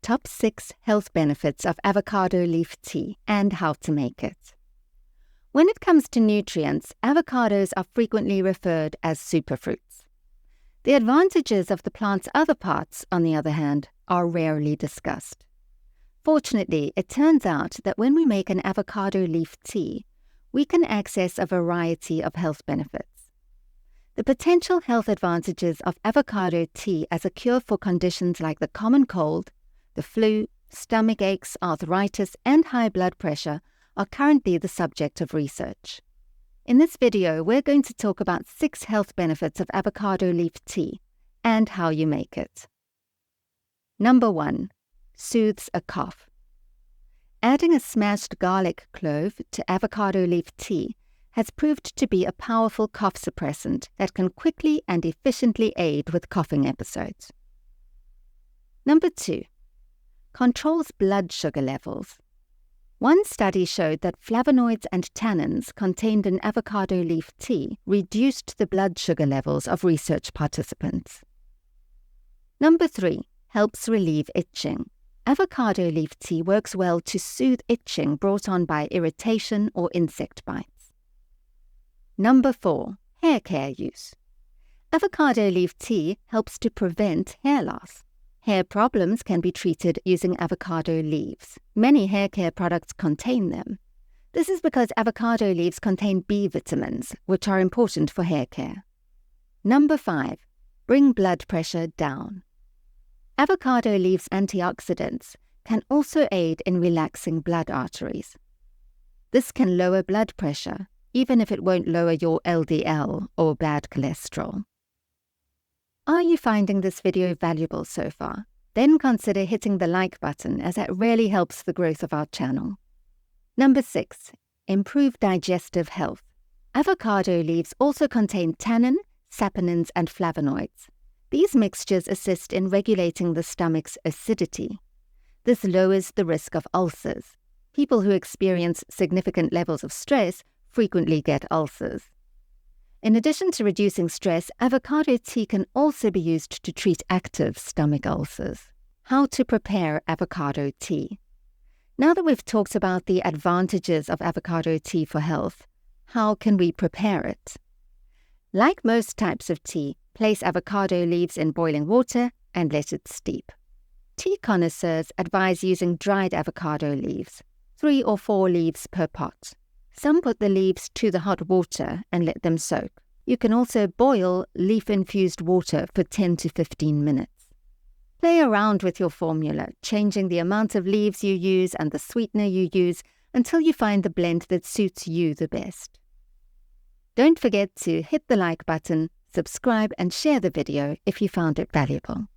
top 6 health benefits of avocado leaf tea and how to make it. When it comes to nutrients, avocados are frequently referred as superfruits. The advantages of the plant's other parts, on the other hand, are rarely discussed. Fortunately, it turns out that when we make an avocado leaf tea, we can access a variety of health benefits. The potential health advantages of avocado tea as a cure for conditions like the common cold, the flu, stomach aches, arthritis, and high blood pressure are currently the subject of research. In this video, we're going to talk about 6 health benefits of avocado leaf tea and how you make it. Number 1. Soothes a cough. Adding a smashed garlic clove to avocado leaf tea has proved to be a powerful cough suppressant that can quickly and efficiently aid with coughing episodes. Number 2. Controls blood sugar levels. One study showed that flavonoids and tannins contained in avocado leaf tea reduced the blood sugar levels of research participants. Number 3. Helps relieve itching. Avocado leaf tea works well to soothe itching brought on by irritation or insect bites. Number 4. Hair care use. Avocado leaf tea helps to prevent hair loss. Hair problems can be treated using avocado leaves. Many hair care products contain them. This is because avocado leaves contain B vitamins, which are important for hair care. Number 5. Bring blood pressure down. Avocado leaves' antioxidants can also aid in relaxing blood arteries. This can lower blood pressure, even if it won't lower your LDL or bad cholesterol. Are you finding this video valuable so far? Then consider hitting the like button, as that really helps the growth of our channel. Number 6. Improve digestive health. Avocado leaves also contain tannin, saponins, and flavonoids. These mixtures assist in regulating the stomach's acidity. This lowers the risk of ulcers. People who experience significant levels of stress frequently get ulcers. In addition to reducing stress, avocado tea can also be used to treat active stomach ulcers. How to prepare avocado tea. Now that we've talked about the advantages of avocado tea for health, how can we prepare it? Like most types of tea, place avocado leaves in boiling water and let it steep. Tea connoisseurs advise using dried avocado leaves, 3 or 4 leaves per pot. Some put the leaves to the hot water and let them soak. You can also boil leaf-infused water for 10 to 15 minutes. Play around with your formula, changing the amount of leaves you use and the sweetener you use until you find the blend that suits you the best. Don't forget to hit the like button, subscribe, and share the video if you found it valuable.